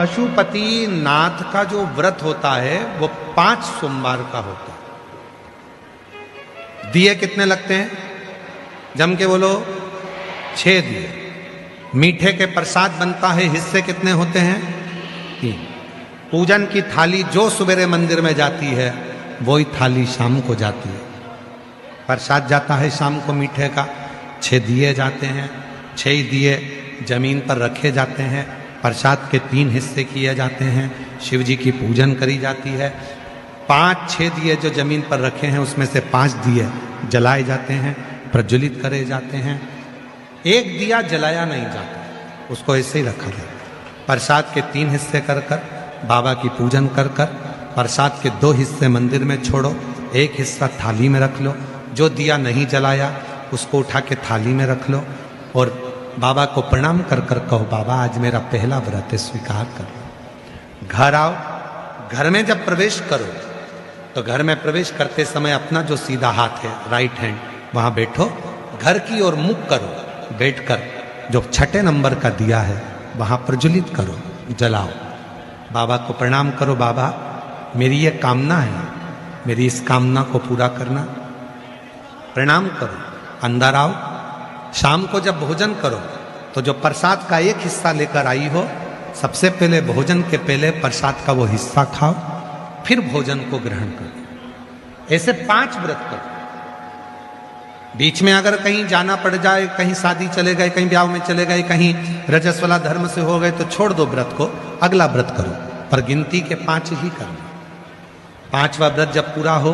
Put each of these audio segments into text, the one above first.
पशुपति नाथ का जो व्रत होता है वो 5 सोमवार का होता है। दिए कितने लगते हैं? जम के बोलो, 6 दिए। मीठे के प्रसाद बनता है, हिस्से कितने होते हैं? 3। पूजन की थाली जो सवेरे मंदिर में जाती है वही थाली शाम को जाती है। प्रसाद जाता है शाम को मीठे का, 6 दिए जाते हैं। 6 दिए जमीन पर रखे जाते हैं। प्रसाद के 3 हिस्से किए जाते हैं। शिव जी की पूजन करी जाती है। 5-6 दिए जो जमीन पर रखे हैं उसमें से 5 दिए जलाए जाते हैं, प्रज्वलित करे जाते हैं। 1 दिया जलाया नहीं जाता, उसको ऐसे ही रखा जाता है। प्रसाद के 3 हिस्से कर कर बाबा की पूजन कर कर प्रसाद के 2 हिस्से मंदिर में छोड़ो, 1 हिस्सा थाली में रख लो। जो दिया नहीं जलाया उसको उठा के थाली में रख लो और बाबा को प्रणाम कर कर कहो, बाबा आज मेरा पहला व्रत है, स्वीकार कर लो। घर आओ, घर में जब प्रवेश करो तो घर में प्रवेश करते समय अपना जो सीधा हाथ है, राइट हैंड, वहां बैठो, घर की ओर मुख करो, बैठकर जो 6 नंबर का दिया है वहां प्रज्वलित करो, जलाओ। बाबा को प्रणाम करो, बाबा मेरी ये कामना है, मेरी इस कामना को पूरा करना। प्रणाम करो, अंदर आओ। शाम को जब भोजन करो तो जो प्रसाद का 1 हिस्सा लेकर आई हो, सबसे पहले भोजन के पहले प्रसाद का वो हिस्सा खाओ, फिर भोजन को ग्रहण करो। ऐसे 5 व्रत करो। बीच में अगर कहीं जाना पड़ जाए, कहीं शादी चले गए, कहीं ब्याह में चले गए, कहीं रजस वाला धर्म से हो गए तो छोड़ दो व्रत को, अगला व्रत करो, पर गिनती के 5 ही करना। 5वां व्रत जब पूरा हो,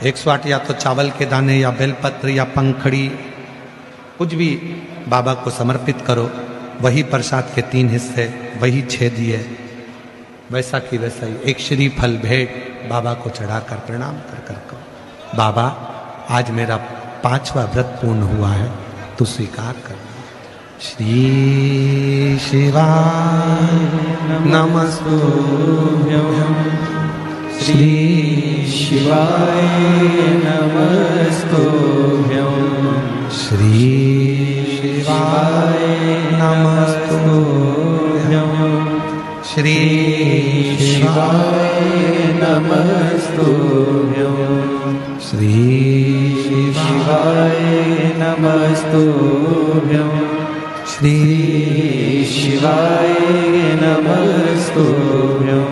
108 या तो चावल के दाने या बेलपत्र या पंखड़ी कुछ भी बाबा को समर्पित करो। वही प्रसाद के 3 हिस्से, वही 6 दिए, वैसा की वैसा ही 1 श्रीफल भेंट बाबा को चढ़ाकर प्रणाम कर कर कहो, बाबा आज मेरा 5वां व्रत पूर्ण हुआ है, तू स्वीकार कर। श्री शिवाय नमस्तुभ्यं, श्री शिवाय नमस्तुभ्यं, श्री शिवाय नमस्तुभ्यं, श्री शिवाय नमस्तुभ्यं, श्री शिवाय नमस्तुभ्यं, श्री शिवाय नमस्तुभ्यं।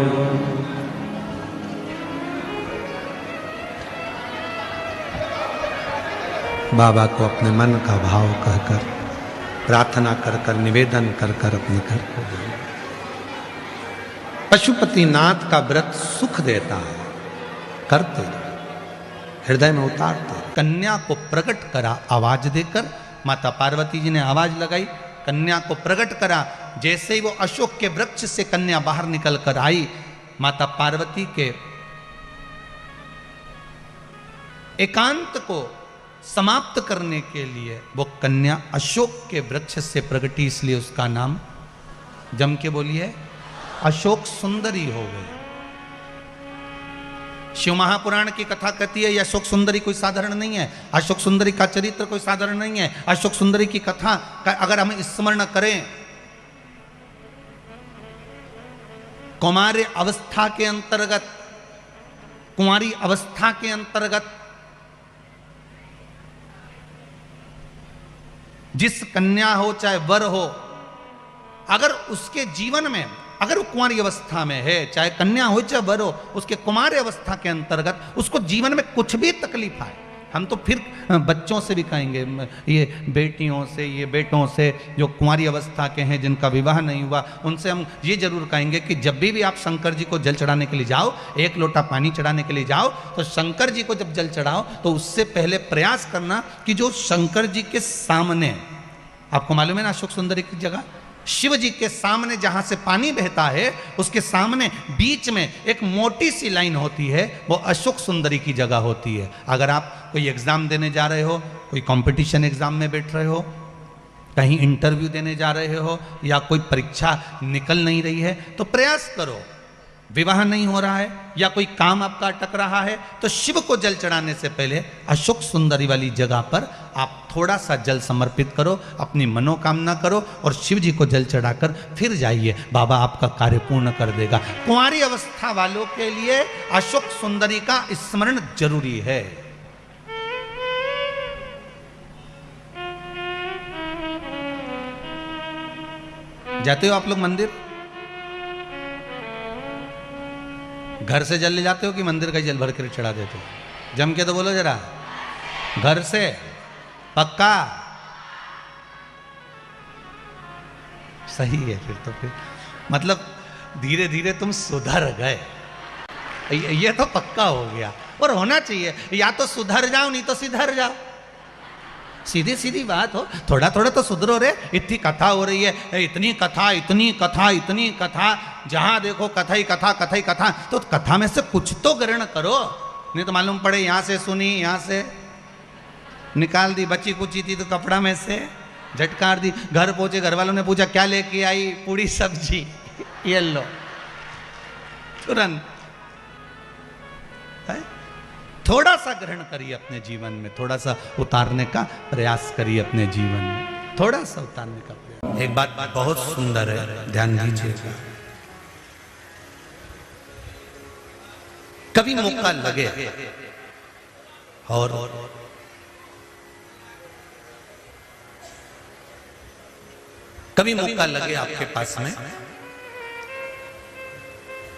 बाबा को अपने मन का भाव कहकर, प्रार्थना कर कर, निवेदन कर कर अपने घर को जाओ। पशुपति नाथ का व्रत सुख देता है, करते रहो, हृदय में उतारते। कन्या को प्रकट करा आवाज देकर, माता पार्वती जी ने आवाज लगाई, कन्या को प्रकट करा। जैसे ही वो अशोक के वृक्ष से कन्या बाहर निकल कर आई, माता पार्वती के एकांत को समाप्त करने के लिए वो कन्या अशोक के वृक्ष से प्रगटी, इसलिए उसका नाम, जम के बोलिए, अशोक सुंदरी हो गई। शिव महापुराण की कथा कहती है ये अशोक सुंदरी कोई साधारण नहीं है, अशोक सुंदरी का चरित्र कोई साधारण नहीं है। अशोक सुंदरी की कथा का अगर हम स्मरण करें, कुमारी अवस्था के अंतर्गत, कुंवारी अवस्था के अंतर्गत जिस कन्या हो चाहे वर हो, अगर उसके जीवन में, अगर वो कुंवारी अवस्था में है, चाहे कन्या हो चाहे वर हो, उसके कुमारी अवस्था के अंतर्गत उसको जीवन में कुछ भी तकलीफ आए, हम तो फिर बच्चों से भी कहेंगे, ये बेटियों से, ये बेटों से जो कुंवारी अवस्था के हैं, जिनका विवाह नहीं हुआ, उनसे हम ये जरूर कहेंगे कि जब भी आप शंकर जी को जल चढ़ाने के लिए जाओ, 1 लोटा पानी चढ़ाने के लिए जाओ, तो शंकर जी को जब जल चढ़ाओ तो उससे पहले प्रयास करना कि जो शंकर जी के सामने, आपको मालूम है ना अशोक सुंदरी की जगह, शिव जी के सामने जहां से पानी बहता है, उसके सामने बीच में एक मोटी सी लाइन होती है, वो अशोक सुंदरी की जगह होती है। अगर आप कोई एग्जाम देने जा रहे हो, कोई कंपटीशन एग्जाम में बैठ रहे हो, कहीं इंटरव्यू देने जा रहे हो, या कोई परीक्षा निकल नहीं रही है, तो प्रयास करो विवाह नहीं हो रहा है या कोई काम आपका अटक रहा है, तो शिव को जल चढ़ाने से पहले अशोक सुंदरी वाली जगह पर आप थोड़ा सा जल समर्पित करो, अपनी मनोकामना करो और शिव जी को जल चढ़ाकर फिर जाइए, बाबा आपका कार्य पूर्ण कर देगा। कुंवारी अवस्था वालों के लिए अशोक सुंदरी का स्मरण जरूरी है। जाते हो आप लोग मंदिर? घर से जल ले जाते हो कि मंदिर का ही जल भर कर चढ़ा देते हो? जम के तो बोलो जरा, घर से पक्का? सही है फिर तो, फिर मतलब धीरे धीरे तुम सुधर गए, ये तो पक्का हो गया। और होना चाहिए, या तो सुधर जाओ नहीं तो सिधर जाओ, सीधी सीधी बात हो। थोड़ा थोड़ा तो सुधरो रे, इतनी कथा हो रही है, इतनी कथा इतनी कथा इतनी कथा, जहां देखो कथा ही कथा कथा ही कथा, तो कथा में से कुछ तो ग्रहण करो, नहीं तो मालूम पड़े यहां से सुनी यहां से निकाल दी, बची कुची थी तो कपड़ा में से झटकार दी, घर पहुंचे घर वालों ने पूछा क्या लेके आई, पूरी सब्जी, ये लो तुरंत। थोड़ा सा ग्रहण करिए अपने जीवन में, थोड़ा सा उतारने का प्रयास करिए अपने जीवन में, थोड़ा सा उतारने का प्रयास। एक बात बहुत सुंदर है, ध्यान दीजिएगा। कभी मौका लगे और कभी मौका लगे आपके पास में,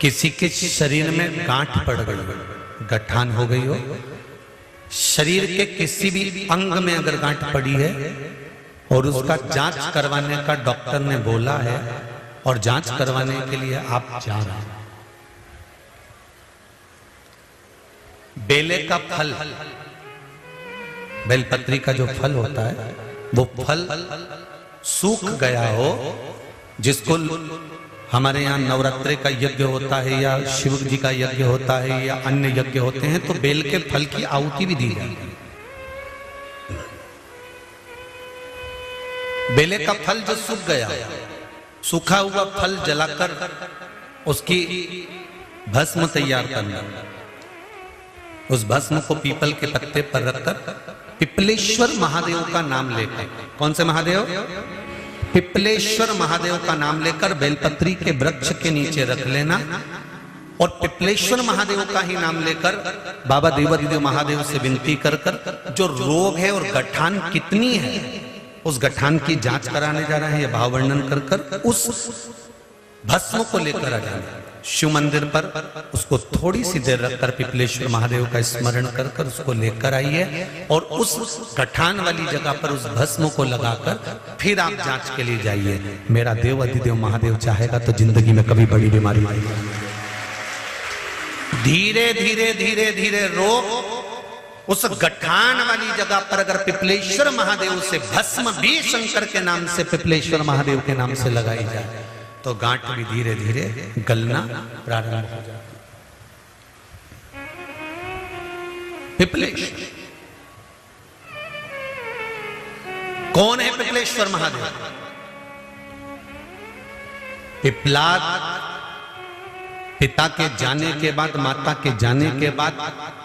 किसी के शरीर में गांठ पड़ गई, गठान हो गई हो, शरीर के किसी भी अंग में अगर गांठ पड़ी है और उसका जांच करवाने का डॉक्टर ने बोला है और जांच करवाने के लिए आप जा रहे हैं, बेले का फल, बेलपत्री का जो फल होता है वो फल सूख गया हो, जिसको हमारे यहाँ नवरात्रि का यज्ञ होता है या शिव जी का यज्ञ होता है या अन्य यज्ञ होते हैं, तो बेल के फल की आहुति भी दी जाती है। बेले का फल जो सूख गया, सूखा हुआ फल जलाकर उसकी भस्म तैयार करना, उस भस्म को पीपल के पत्ते पर रखकर पिपलेश्वर महादेव का नाम लेकर, कौन से महादेव? पिपलेश्वर महादेव का नाम लेकर बेलपत्री के वृक्ष के नीचे रख लेना और पिपलेश्वर महादेव का ही नाम लेकर बाबा देवादिदेव महादेव से विनती कर कर जो रोग है और गठान कितनी है उस गठान की जांच कराने जा रहे हैं, यह भाव वर्णन कर कर उस भस्म को लेकर आ जाना शिव मंदिर पर, उसको थोड़ी सी देर रखकर पिपलेश्वर महादेव का स्मरण कर कर उसको लेकर आइए और उस गठान वाली जगह पर उस भस्म को लगाकर फिर आप जांच के लिए जाइए। मेरा देव अधिदेव महादेव चाहेगा तो जिंदगी में कभी बड़ी बीमारी नहीं। धीरे धीरे धीरे धीरे रोग उस गठान वाली जगह पर अगर पिपलेश्वर महादेव से भस्म भी शंकर के नाम से पिपलेश्वर महादेव के नाम से लगाई जाए तो गांठ भी धीरे धीरे गलना प्रारंभ हो जाती। पिपलेश्वर कौन है? पिपलेश्वर महादेव। पिपलाद पिता के जाने के बाद, माता के जाने के बाद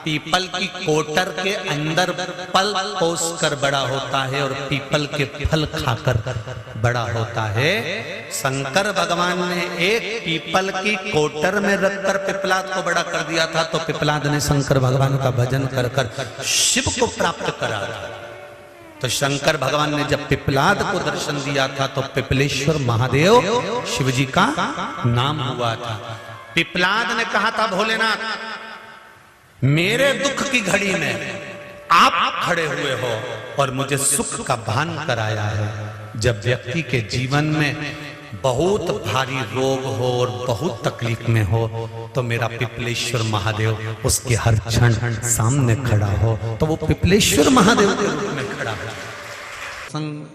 पीपल की कोटर के अंदर पल पोस कर बड़ा होता है और पीपल के फल खाकर बड़ा होता है। शंकर भगवान ने एक पीपल की कोटर में रखकर पिपलाद को बड़ा कर दिया था, तो पिपलाद ने शंकर भगवान का भजन कर कर शिव को प्राप्त करा। तो शंकर भगवान ने जब पिपलाद को दर्शन दिया था तो पिपलेश्वर महादेव शिव जी का नाम हुआ था। पिपलाद ने कहा था, भोलेनाथ मेरे दुख की घड़ी में आप खड़े हुए हो और मुझे सुख का भान कराया है। जब व्यक्ति के जीवन में बहुत भारी रोग हो और बहुत तकलीफ में हो तो मेरा पिपलेश्वर महादेव उसके हर क्षण सामने खड़ा हो, तो वो पिपलेश्वर महादेव के रूप में खड़ा हो। संग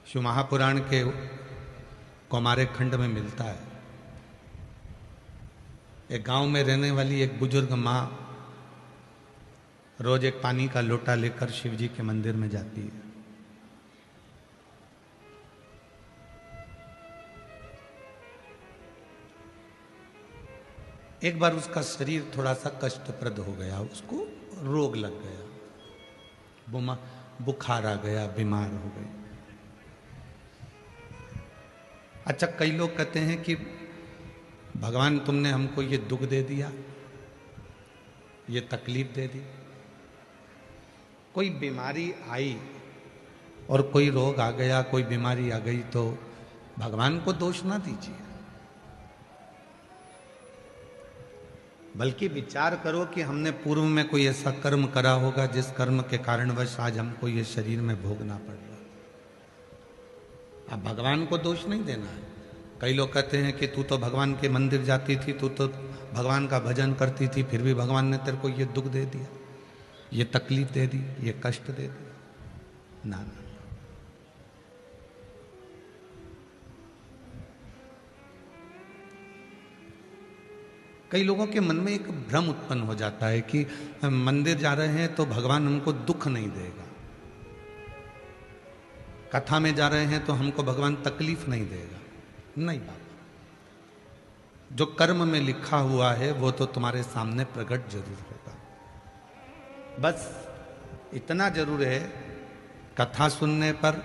शिव महापुराण के कौमारे खंड में मिलता है। एक गांव में रहने वाली एक बुजुर्ग माँ रोज एक पानी का लोटा लेकर शिव जी के मंदिर में जाती है। एक बार उसका शरीर थोड़ा सा कष्टप्रद हो गया, उसको रोग लग गया, बुखार आ गया, बीमार हो गई। अच्छा, कई लोग कहते हैं कि भगवान तुमने हमको ये दुख दे दिया, ये तकलीफ दे दी। कोई बीमारी आई और कोई रोग आ गया, कोई बीमारी आ गई, तो भगवान को दोष ना दीजिए, बल्कि विचार करो कि हमने पूर्व में कोई ऐसा कर्म करा होगा जिस कर्म के कारणवश आज हमको ये शरीर में भोगना पड़ रहा। अब भगवान को दोष नहीं देना है। कई लोग कहते हैं कि तू तो भगवान के मंदिर जाती थी, तू तो भगवान का भजन करती थी, फिर भी भगवान ने तेरे को ये दुख दे दिया, ये तकलीफ दे दी, ये कष्ट दे दिया। ना ना, कई लोगों के मन में एक भ्रम उत्पन्न हो जाता है कि हम मंदिर जा रहे हैं तो भगवान हमको दुख नहीं देगा, कथा में जा रहे हैं तो हमको भगवान तकलीफ नहीं देगा। नहीं बाबा, जो कर्म में लिखा हुआ है वो तो तुम्हारे सामने प्रकट जरूर होगा। बस इतना जरूर है, कथा सुनने पर,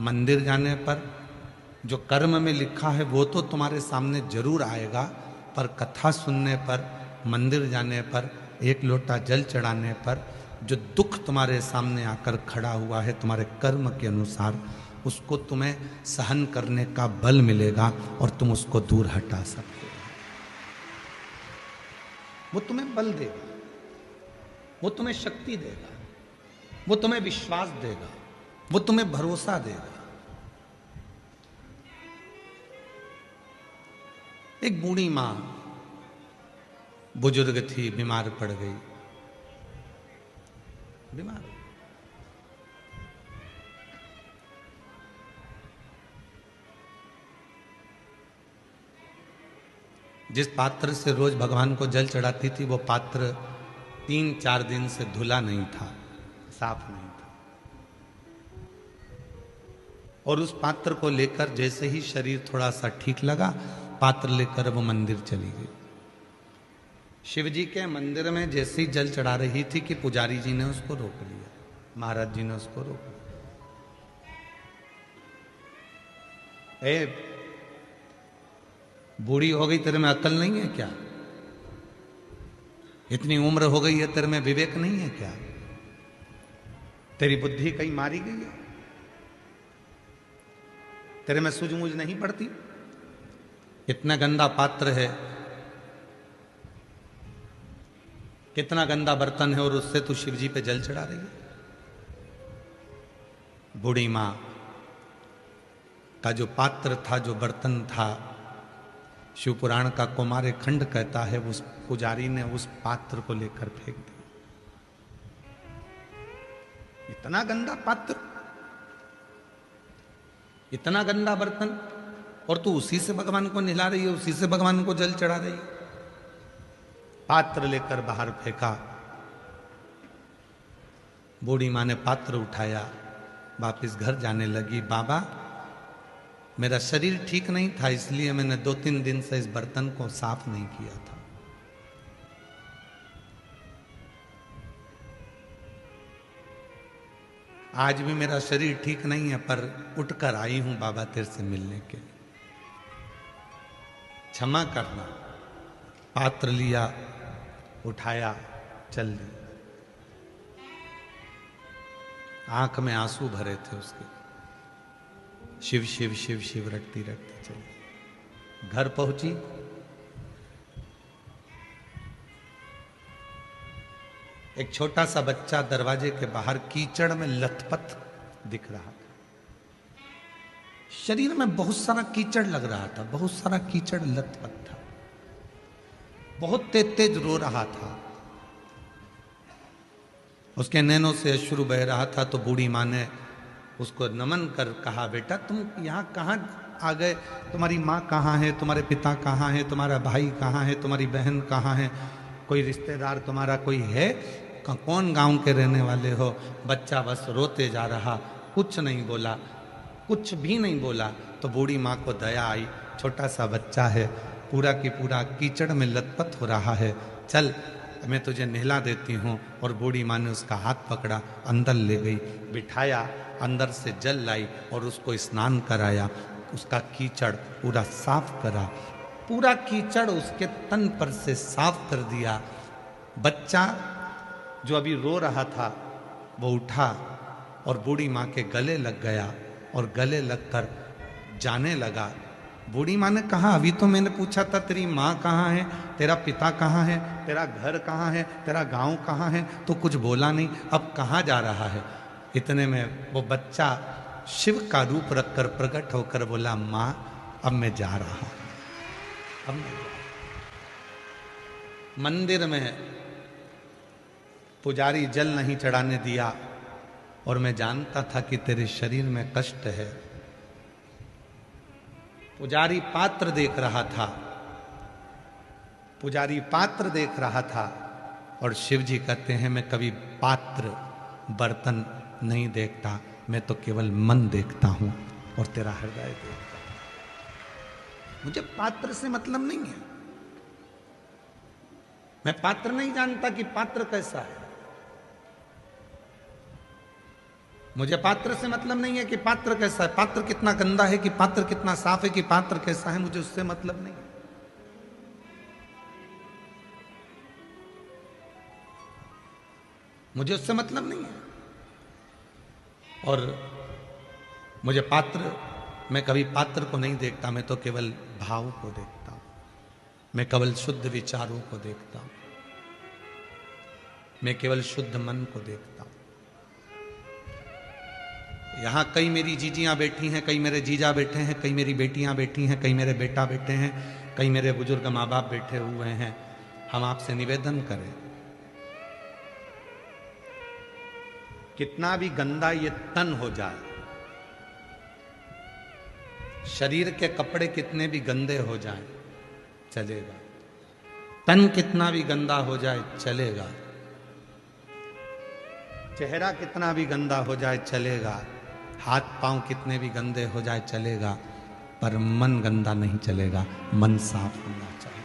मंदिर जाने पर जो कर्म में लिखा है वो तो तुम्हारे सामने जरूर आएगा, पर कथा सुनने पर, मंदिर जाने पर, एक लोटा जल चढ़ाने पर जो दुख तुम्हारे सामने आकर खड़ा हुआ है तुम्हारे कर्म के अनुसार, उसको तुम्हें सहन करने का बल मिलेगा और तुम उसको दूर हटा सकते हो। वो तुम्हें बल देगा, वो तुम्हें शक्ति देगा, वो तुम्हें विश्वास देगा, वो तुम्हें भरोसा देगा। एक बूढ़ी मां बुजुर्ग थी, बीमार पड़ गई, बीमार। जिस पात्र से रोज भगवान को जल चढ़ाती थी वो पात्र 3-4 दिन से धुला नहीं था, साफ नहीं था, और उस पात्र को लेकर जैसे ही शरीर थोड़ा सा ठीक लगा, पात्र लेकर वो मंदिर चली गई। शिव जी के मंदिर में जैसे ही जल चढ़ा रही थी कि पुजारी जी ने उसको रोक लिया, महाराज जी ने उसको रोक लिया। ए बूढ़ी हो गई, तेरे में अकल नहीं है क्या? इतनी उम्र हो गई है, तेरे में विवेक नहीं है क्या? तेरी बुद्धि कहीं मारी गई है? तेरे में सूझबूझ नहीं पड़ती? कितना गंदा पात्र है, कितना गंदा बर्तन है, और उससे तू शिव जी पे जल चढ़ा रही है। बूढ़ी मां का जो पात्र था, जो बर्तन था, शिव पुराण का कुमार खंड कहता है, उस पुजारी ने उस पात्र को लेकर फेंक दिया। इतना गंदा पात्र, इतना गंदा बर्तन, और तू उसी से भगवान को नहला रही है, उसी से भगवान को जल चढ़ा रही है। पात्र लेकर बाहर फेंका। बूढ़ी मां ने पात्र उठाया, वापिस घर जाने लगी। बाबा, मेरा शरीर ठीक नहीं था, इसलिए मैंने 2-3 दिन से इस बर्तन को साफ नहीं किया था। आज भी मेरा शरीर ठीक नहीं है, पर उठकर आई हूं बाबा तेरे से मिलने के लिए, क्षमा करना। पात्र लिया, उठाया, चल दी। आंख में आंसू भरे थे उसके। शिव शिव शिव शिव रटती रटती चली। घर पहुंची, एक छोटा सा बच्चा दरवाजे के बाहर कीचड़ में लथपथ दिख रहा था। शरीर में बहुत सारा कीचड़ लग रहा था, बहुत सारा कीचड़ लथपथ था, बहुत तेज तेज रो रहा था। उसके नैनों से अश्रु बह रहा था। तो बूढ़ी मां ने उसको नमन कर कहा, बेटा तुम यहाँ कहाँ आ गए? तुम्हारी माँ कहाँ है? तुम्हारे पिता कहाँ है? तुम्हारा भाई कहाँ है? तुम्हारी बहन कहाँ है? कोई रिश्तेदार तुम्हारा कोई है? कौन गांव के रहने वाले हो? बच्चा बस रोते जा रहा, कुछ नहीं बोला, कुछ भी नहीं बोला। तो बूढ़ी माँ को दया आई, छोटा सा बच्चा है, पूरा की पूरा कीचड़ में लथपथ हो रहा है, चल मैं तुझे नहला देती हूँ। और बूढ़ी माँ ने उसका हाथ पकड़ा, अंदर ले गई, बिठाया, अंदर से जल लाई और उसको स्नान कराया, उसका कीचड़ पूरा साफ करा, पूरा कीचड़ उसके तन पर से साफ कर दिया। बच्चा जो अभी रो रहा था वो उठा और बूढ़ी माँ के गले लग गया और गले लगकर जाने लगा। बूढ़ी माँ ने कहा, अभी तो मैंने पूछा था तेरी माँ कहाँ है, तेरा पिता कहाँ है, तेरा घर कहाँ है, तेरा गांव कहाँ है, तो कुछ बोला नहीं, अब कहाँ जा रहा है। इतने में वो बच्चा शिव का रूप रखकर प्रकट होकर बोला, माँ अब मैं जा रहा हूं, अब मैं जा रहा हूं। मंदिर में पुजारी जल नहीं चढ़ाने दिया और मैं जानता था कि तेरे शरीर में कष्ट है। पुजारी पात्र देख रहा था, पुजारी पात्र देख रहा था और शिव जी कहते हैं मैं कभी पात्र बर्तन नहीं देखता, मैं तो केवल मन देखता हूं और तेरा हृदय देखता हूं। मुझे पात्र से मतलब नहीं है, मैं पात्र नहीं जानता कि पात्र कैसा है। मुझे पात्र से मतलब नहीं है कि पात्र कैसा है, पात्र कितना गंदा है, कि पात्र कितना साफ है, कि पात्र कैसा है, मुझे उससे मतलब नहीं है। मुझे उससे मतलब नहीं है। और मुझे पात्र, मैं कभी पात्र को नहीं देखता, मैं तो केवल भाव को देखता हूं, मैं केवल शुद्ध विचारों को देखता हूं, मैं केवल शुद्ध मन को देखता हूं। यहां कई मेरी जीजियां बैठी हैं, कई मेरे जीजा बैठे हैं, कई मेरी बेटियां बैठी हैं, कई मेरे बेटा बैठे हैं, कई मेरे बुजुर्ग माँ बाप बैठे हुए हैं। हम आपसे निवेदन करें, कितना भी गंदा ये तन हो जाए, शरीर के कपड़े कितने भी गंदे हो जाएं, चलेगा। तन कितना भी गंदा हो जाए चलेगा, चेहरा कितना भी गंदा हो जाए चलेगा, हाथ पांव कितने भी गंदे हो जाए चलेगा, पर मन गंदा नहीं चलेगा, मन साफ होना चाहिए।